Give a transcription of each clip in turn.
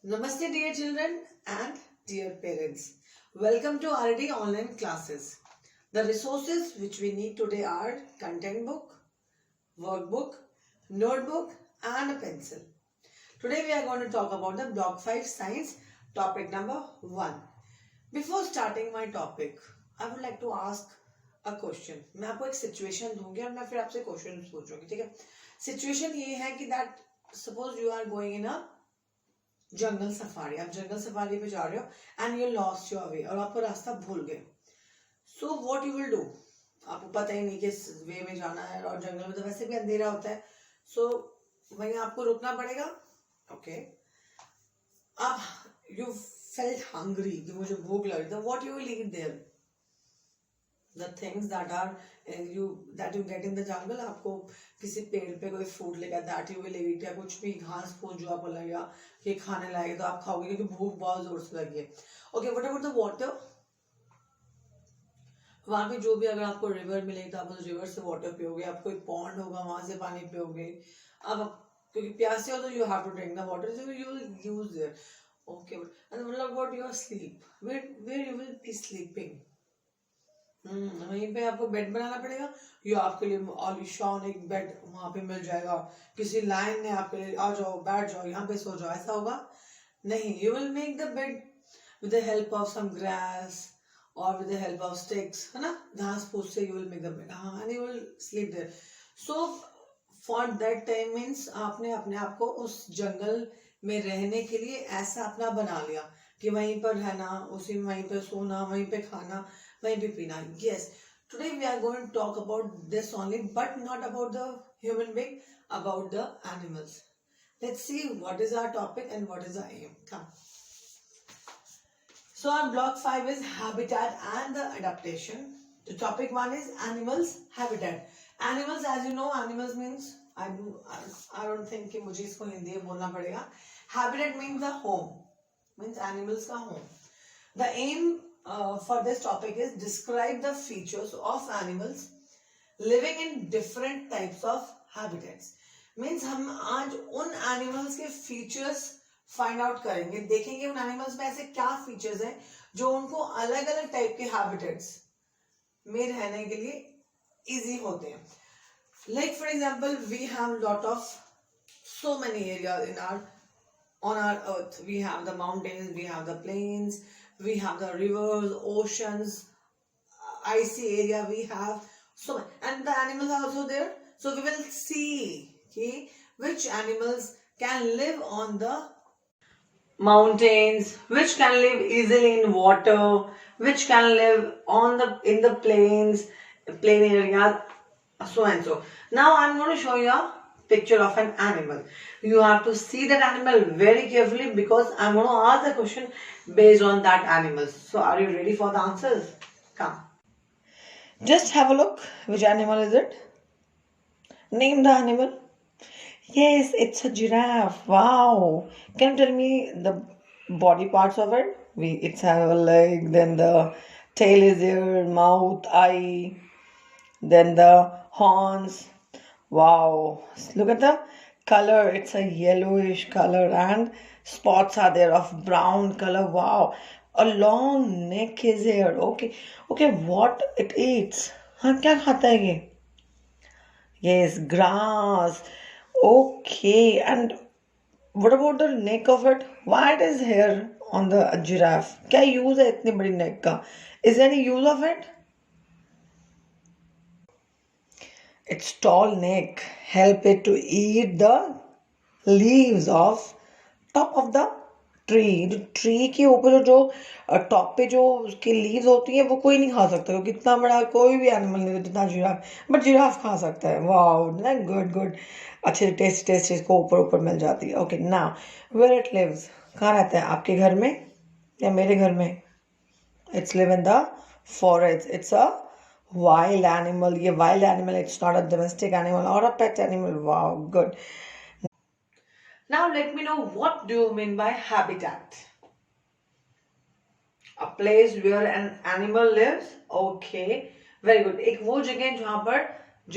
Namaste dear children and dear parents. Welcome to RD online classes. The resources which we need today are content book, workbook, notebook and a pencil. Today we are going to talk about the block 5 science topic number 1. Before starting my topic, I would like to ask a question. मैं आपको एक situation दूंगी और मैं फिर आपसे question पूछूंगी, ठीक है? Situation ये है कि that suppose you are going in a jungle safari, आप जंगल सफारी पे जा रहे हो and you lost your way और आपको रास्ता भूल गए. So what you will do, आपको पता ही नहीं किस वे में जाना है और जंगल में तो वैसे भी अंधेरा होता है. सो वहीं आपको रुकना पड़ेगा. ओके, अब यू फेल्ट हंग्री कि मुझे भूख लग रही, तो what you will eat there. The things that you get in the jungle, आपको किसी पेड़ पे कोई फ्रूट लेगा that you will eat, या कुछ भी घास फूस जो आपको लगेगा कि खाने लायक तो आप खाओगे क्योंकि भूख बहुत जोर से लगी है. Okay, what about the water. वहां पे जो भी अगर आपको रिवर मिलेगी तो आप उस रिवर से वाटर पियोगे. आप कोई पॉन्ड होगा वहां से पानी पियोगे. अब क्योंकि प्यासे हो तो you have to drink the water, so you will use there. Okay, and what about your sleep, where you will be sleeping. वहीं पे आपको बेड बनाना पड़ेगा या आपके लिए आलीशान एक बेड वहां पे मिल जाएगा. किसी लाइन ने आपके लिए आ जाओ, बैठ जाओ, यहाँ पे सो जाओ, ऐसा होगा नहीं. You will make the bed with the help of some grass और with the help of sticks, है ना, घास फूस से you will make the bed. हाँ, and you will sleep there. So for that time means आपने अपने आप को उस जंगल में रहने के लिए ऐसा अपना बना लिया कि वहीं पर रहना, उसी में वहीं पे सोना, वहीं पे खाना, वहीं पे पीना. Yes, today we are going to talk about this only, but not about the human being, about the animals. Let's see what is our topic and what is our aim. Come. So our block 5 is habitat and the adaptation. The topic 1 is animals, habitat. Animals, as you know, animals means I don't think कि मुझे इसको हिंदी में बोलना पड़ेगा. Habitat means the home, means animals का home. The aim for this topic is describe the features of animals living in different types of habitats. Means हम आज उन animals के features find out करेंगे, देखेंगे उन animals में ऐसे क्या features हैं जो उनको अलग अलग type के habitats में रहने के लिए easy होते हैं. Like for example, we have lot of so many areas in on our earth. We have the mountains, we have the plains, we have the rivers, oceans, icy area we have. So, and the animals are also there. So we will see which animals can live on the mountains, which can live easily in water, which can live in the plain areas, so and so. Now I'm going to show you a picture of an animal. You have to see that animal very carefully because I'm going to ask the question based on that animal. So are you ready for the answers? Come. Just have a look. Which animal is it? Name the animal. Yes, it's a giraffe. Wow. Can you tell me the body parts of it? It's have a leg, then the tail is there, mouth, eye, then the horns. Wow. Look at the color. It's a yellowish color and spots are there of brown color. Wow. A long neck is here. Okay. What it eats? हाँ, क्या खाता है ये? Yes, grass. Okay. And what about the neck of it? Why it is here on the giraffe? क्या use है इतनी बड़ी neck का? Is there any use of it? Its tall neck help it to eat the leaves of top of the tree. Tree के ऊपर जो top पे जो उसकी लीव्स होती हैं वो कोई नहीं खा सकता, क्योंकि इतना बड़ा कोई भी एनिमल नहीं जितना जिराफ, बट जिराफ खा सकता है. Wow, good. अच्छे टेस्ट इसको ऊपर मिल जाती है. Okay, now where it lives, कहाँ रहता है? आपके घर में या मेरे घर में? It's live in the forest. It's a wild animal. ये wild animal, it's not a domestic animal or a pet animal. Wow, good. Now let me know, what do you mean by habitat? A place where an animal lives. Okay, very good. एक वो जगह जहाँ पर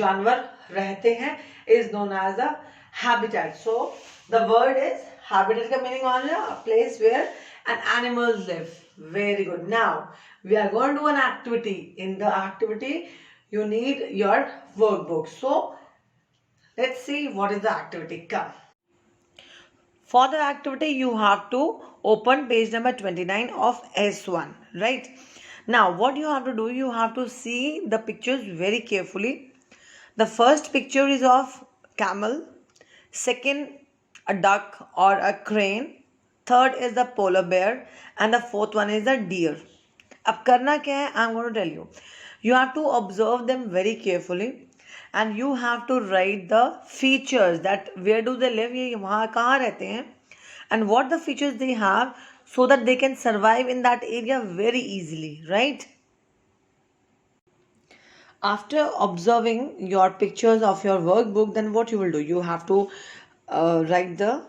जानवर रहते हैं is known as a habitat. So the word is habitat का meaning मान लिया, a place where an animals live. Very good. Now we are going to do an activity. In the activity, you need your workbook. So let's see what is the activity. Come. For the activity, you have to open page number 29 of S1, right? Now, what you have to do, you have to see the pictures very carefully. The first picture is of camel, second, a duck or a crane, third is the polar bear, and the fourth one is the deer. अब करना क्या है? I'm going to tell you. You have to observe them very carefully and you have to write the features that where do they live, ये वहाँ कहाँ रहते हैं, and what the features they have so that they can survive in that area very easily, right? After observing your pictures of your workbook, then what you will do? You have to write the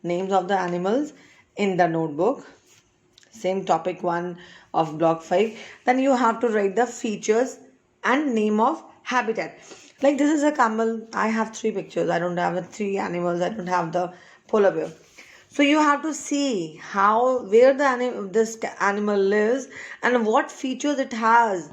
names of the animals in the notebook. Same topic 1 of block 5. Then you have to write the features and name of habitat. Like this is a camel. I have 3 pictures. I don't have the 3 animals. I don't have the polar bear. So you have to see where this animal lives and what features it has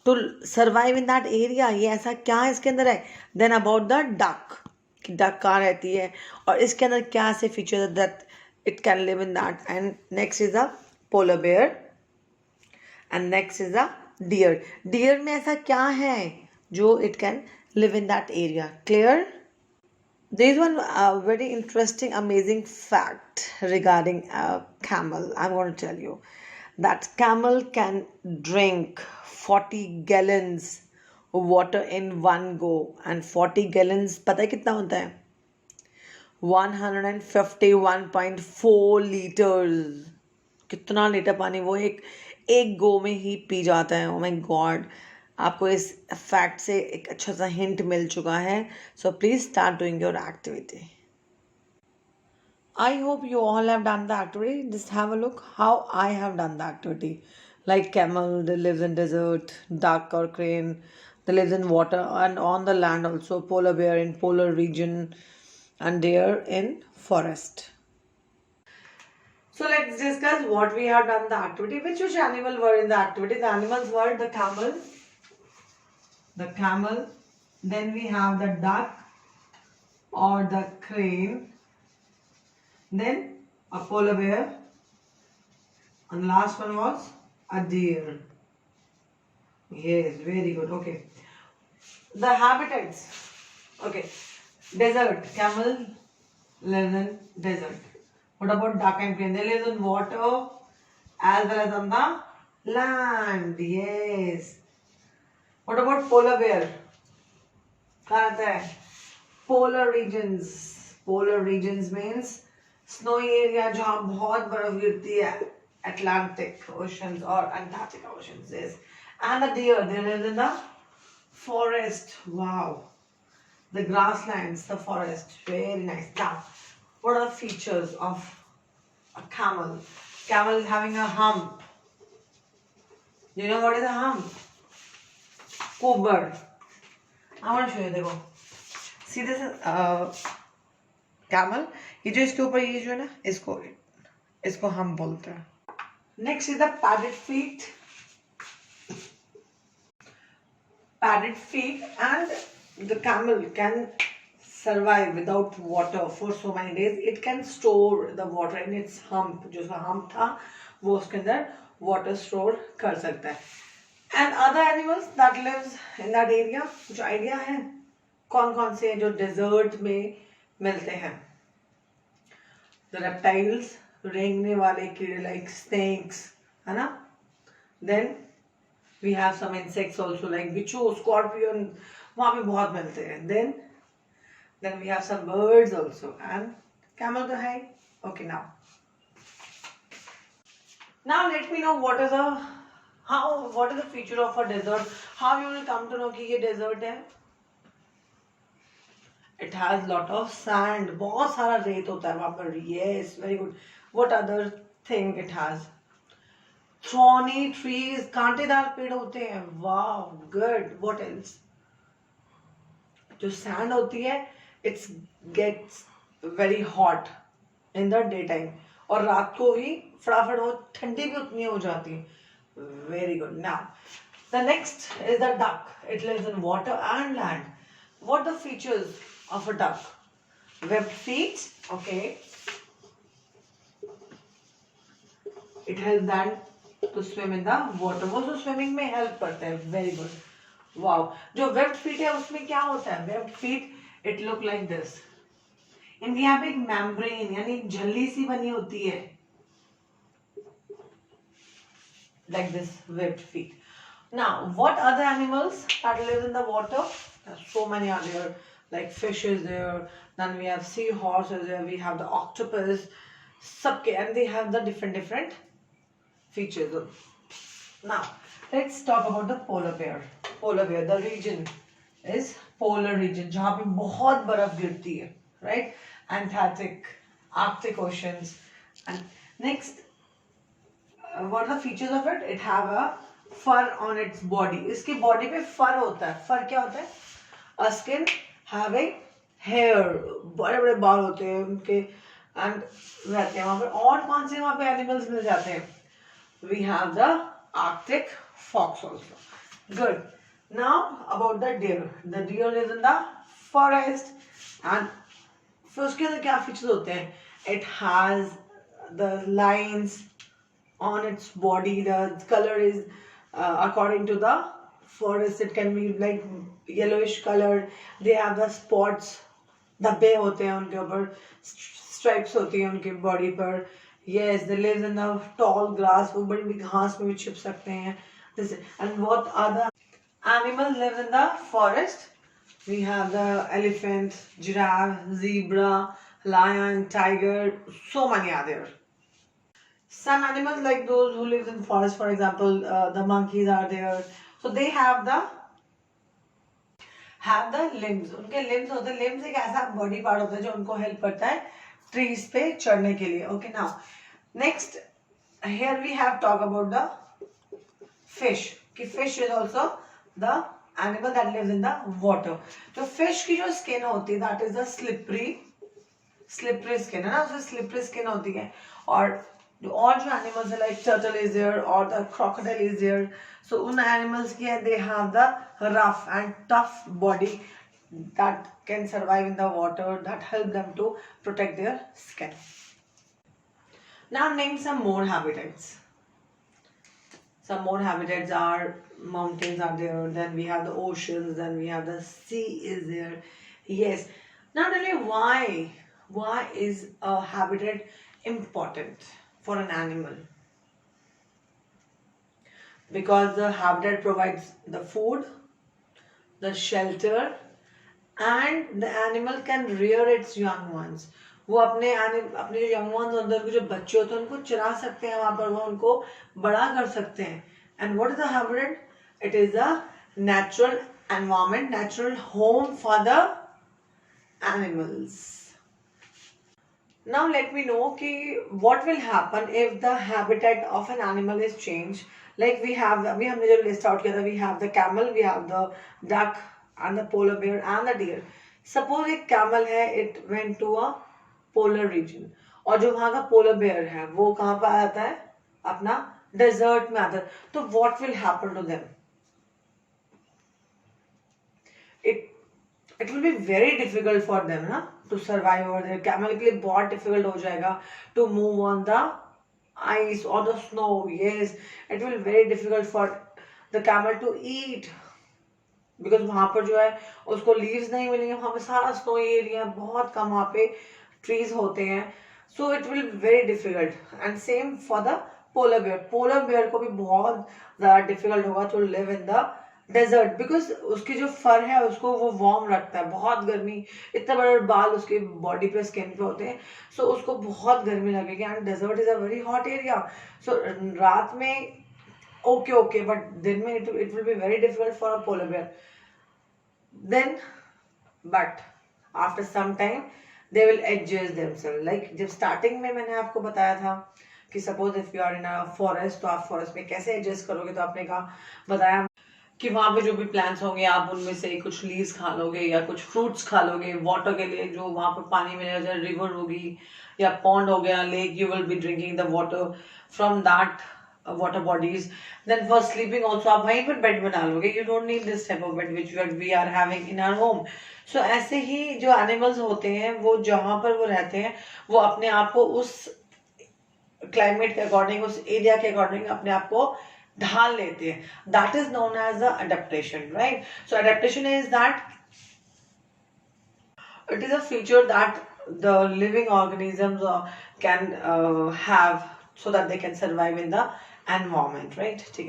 to survive in that area. ये ऐसा क्या है इसके अंदर है. Then about the duck, कि duck कहाँ रहती है और इसके अंदर क्या ऐसे features that it can live in that. And next is the polar bear and next is the deer. Deer में ऐसा क्या है जो it can live in that area. Clear? There is one very interesting, amazing fact regarding a camel. I'm going to tell you that camel can drink 40 gallons of water in one go. And 40 gallons, पता है कितना होता है? 151.4 liters. कितना litre पानी वो एक गो में ही पी जाता है. Oh my God. आपको इस फैक्ट से एक अच्छा सा हिंट मिल चुका है. So please start doing your activity. I hope you all have done the activity. Just have a look how I have done the activity. Like camel, they lives in desert, duck or crane, they lives in water and on the land also, polar bear in polar region and deer in forest. So let's discuss what we have done the activity. Which animal were in the activity? The animals were the camel, then we have the duck or the crane, then a polar bear, and last one was a deer. Yes, very good. Okay. The habitats. Okay. Desert. Camel lives in desert. What about duck and crane? They live in water as well as on the land. Yes. What about polar bear? कहाँ रहता है? Polar regions. Polar regions means snowy area जहाँ बहुत बर्फ गिरती है. Atlantic oceans or Antarctic oceans. Yes. And the deer, they live in the forest. Wow. The grasslands, the forest. Very nice. Now, what are the features of a camel? Camel is having a hump. Do you know what is a hump? Cooper. I want to show you. देखो. See this camel. ये जो इसके ऊपर ये जो है ना इसको हम बोलते हैं. Next is the padded feet. Padded feet, and the camel can survive without water for so many days. It can store the water in its hump. जो उसका hump था वो उसके अंदर water store कर सकता है. And other animals that lives in that area, कुछ idea है कौन कौन से जो desert में मिलते हैं? The reptiles, रेंगने वाले कीड़े like snakes, है ना? Then we have some insects also like बिच्छू, scorpion, वहाँ पे बहुत मिलते हैं. Then we have some birds also and camel तो है. Okay, now let me know what is the feature of a desert. How you will come to know कि ये desert है? It has lot of sand. बहुत सारा रेत होता है वहाँ पर. Yes, very good. What other thing it has? Thorny trees. कांटेदार पेड़ होते हैं. Wow, good. What else? जो sand होती है, it gets very hot. In the day time, और रात को ही फटाफट वो ठंडी भी उतनी हो जाती है. Very good. Now the next is the duck. It lives in water and land. What the features of a duck? Webbed feet. Okay. It helps them to swim in the water. वो तो swimming में help करते हैं. Very good. Wow. जो webbed feet है उसमें क्या होता है? Webbed feet it look like this. इनके यहाँ पे एक मेम्ब्रेन यानी झल्ली सी बनी होती है. Like this webbed feet. Now, what other animals that live in the water? So many are there. Like fish is there. Then we have seahorse is there. We have the octopus. Sabke, and they have the different features. Now, let's talk about the polar bear. Polar bear, the region is polar region, जहाँ पे बहुत बर्फ गिरती है, right? Antarctic, Arctic oceans. And next, what are the features of it? It have a fur on its body. इसकी body पे fur होता है. Fur क्या होता है? A skin having hair. बड़े बड़े बाल होते हैं उनके and रहते हैं वहाँ पे. और कौन से वहाँ पे animals मिल जाते हैं? We have the Arctic fox also. Good. Now about the deer. The deer lives in the forest and फिर उसके अंदर क्या features होते हैं? It has the lines on its body. The color is according to the forest. It can be like yellowish colored. They have the spots. धब्बे होते हैं उनके ऊपर. Stripes होती हैं उनके body पर. Yes, they live in the tall grass. वो बड़ी बड़ी घास में भी छिप सकते हैं. This and what other animals live in the forest? We have the elephant, giraffe, zebra, lion, tiger. So many are there. Some animals like those who live in forest, for example, the monkeys are there. So they have the limbs. उनके limbs होते हैं. Limbs एक ऐसा body part होता है जो उनको help करता है trees पे चढ़ने के लिए. Okay, now next here we have talk about the fish. कि fish is also the animal that lives in the water. तो fish की जो skin होती है that is the slippery skin है ना. उसमें slippery skin होती है. और जो animals है like turtle is there or the crocodile is there. So उन animals की है they have the rough and tough body that can survive in the water, that help them to protect their skin. Now name some more habitats. Some more habitats are mountains are there, then we have the oceans, then we have the sea is there. Yes. Now tell me why is a habitat important for an animal? Because the habitat provides the food, the shelter, and the animal can rear its young ones. वो अपने जो young ones अंदर के जो बच्चे होते हैं उनको चरा सकते हैं वहाँ पर. वो उनको बड़ा कर सकते हैं. And what is the habitat? It is a natural environment, natural home for the animals. Now let me know what will happen if the habitat of an animal is changed. Like we have जो list out किया था, we have the camel, we have the duck and the polar bear and the deer. Suppose एक camel है, it went to a polar region. और जो वहाँ का polar bear है वो कहाँ पे आता है? अपना desert में आता है. तो what will happen to them? It will be very difficult for them ना to survive over there. Camel के लिए बहुत difficult हो जाएगा to move on the ice or the snow. Yes, it will be very difficult for the camel to eat because वहाँ पर जो है उसको leaves नहीं मिलेंगे. वहाँ पे सारा snow area बहुत कम वहाँ पे trees होते हैं. So it will be very difficult. And same for the polar bear. Polar bear को भी बहुत ज़्यादा difficult होगा to live in the desert because उसकी जो fur है उसको वो warm रखता है. बहुत गर्मी, इतने बड़े बाल उसके body पे skin पे होते हैं. So उसको बहुत गर्मी लगेगी. And desert is a very hot area. So रात में okay, but दिन में it will be very difficult for a polar bear. Then, but after some time they will adjust themselves. Like जब starting में मैंने आपको बताया था कि suppose if you are in a forest, तो आप forest में कैसे adjust करोगे, तो आपने कहा बताया कि वहाँ पे जो भी प्लांट्स होंगे आप उनमें से कुछ लीव्स खा लोगे या कुछ फ्रूट्स खा लोगे. वाटर के लिए जो वहाँ पे पानी मिलेगा, जैसे रिवर होगी या पॉन्ड हो गया, lake, you will be drinking the water from that water bodies. Then for sleeping also आप वहीं पर बेड बना लोगे. You don't need this type of bed which we are having in our home. So ऐसे ही जो animals होते हैं वो जहाँ पर वो रहते हैं वो अपने आप को उस क्लाइमेट के अकॉर्डिंग, उस एरिया के अकॉर्डिंग अपने आप को ढाल लेते हैं. That is known as the adaptation, right? So adaptation is that it is a feature that the living organisms can have so that they can survive in the environment, right? Okay,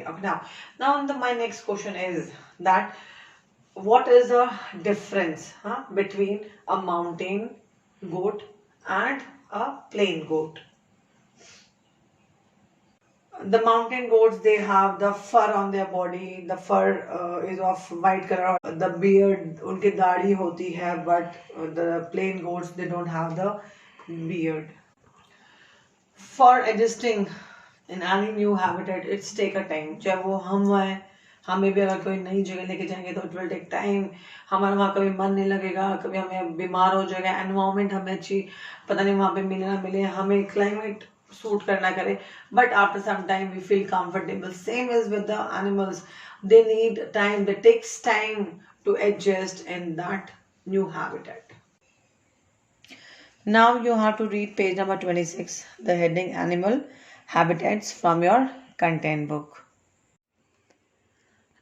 now my next question is that what is the difference between a mountain goat and a plain goat? The mountain goats, they have the fur on their body. The fur is of white color. The beard, उनके दाढ़ी होती है, but the plain goats, they don't have the beard. For adjusting in any new habitat, it's take a time. चाहे वो हम हैं, हमें भी अगर कोई नई जगह लेके जाएंगे तो it will take time. हमारा वहाँ कभी मन नहीं लगेगा, कभी हमें बीमार हो जाएगा, environment हमें अच्छी पता नहीं वहाँ पे मिले ना मिले, हमें climate सूट करना करे, but after some time we feel comfortable. Same is with the animals. They need time. They takes time to adjust in that new habitat. Now you have to read page number 26, the heading Animal Habitats from your content book.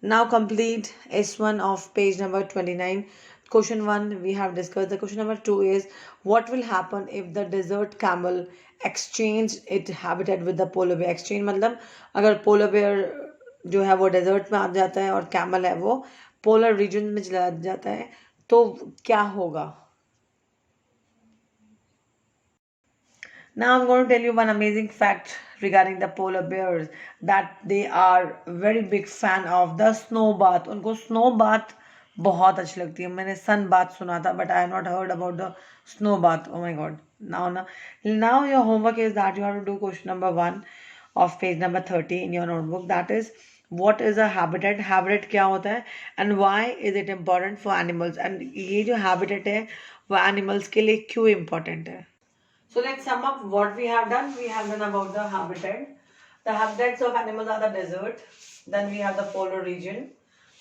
Now complete S1 of page number 29. Question 1 we have discussed. The question number 2 is what will happen if the desert camel exchange its habitat with the polar bear? Exchange मतलब अगर polar bear जो है वो desert में आ जाता है और camel है वो polar region में चला जाता है तो क्या होगा? Now I'm going to tell you one amazing fact regarding the polar bears, that they are very big fan of the snow bath. उनको snow bath बहुत अच्छी लगती है. मैंने sun bath सुना था, but I have not heard about the snow bath. Oh my god. Now your homework is that you have to do question number 1 of page number 30 in your notebook. That is, what is a habitat? Habitat क्या होता है and why is it important for animals? And ये जो habitat है वो animals के लिए क्यों important है? So let's sum up what we have done. We have done about the habitat. The habitats of animals are the desert. Then we have the polar region.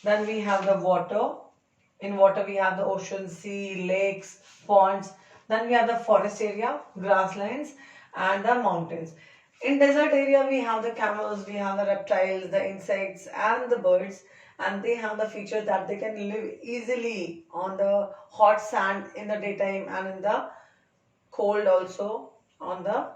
Then we have the water. In water we have the ocean, sea, lakes, ponds. Then we have the forest area, grasslands, and the mountains. In desert area we have the camels, we have the reptiles, the insects, and the birds. And they have the feature that they can live easily on the hot sand in the daytime and in the cold also on the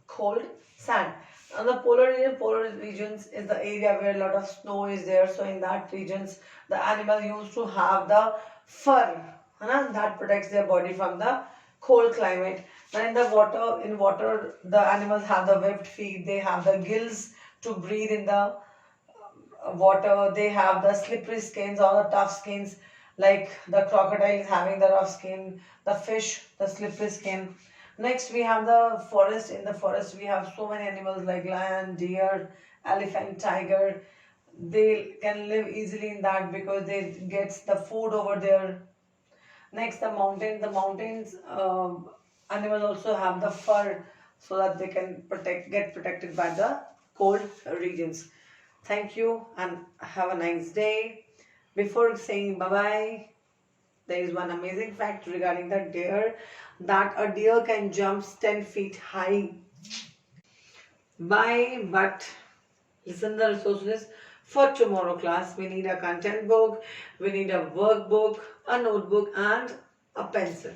cold sand. On the polar regions is the area where a lot of snow is there. So in that regions, the animals used to have the fur that protects their body from the cold climate. And in water, the animals have the webbed feet. They have the gills to breathe in the water. They have the slippery skins or the tough skins, like the crocodile is having the rough skin, the fish, the slippery skin. Next we have the forest. In the forest we have so many animals like lion, deer, elephant, tiger. They can live easily in that because they get the food over there. Next the mountain. The mountains animals also have the fur so that they can get protected by the cold regions. Thank you and have a nice day. Before saying bye-bye, there is one amazing fact regarding the deer, that a deer can jump 10 feet high. Bye, but listen the resources for tomorrow class. We need a content book, we need a workbook, a notebook and a pencil.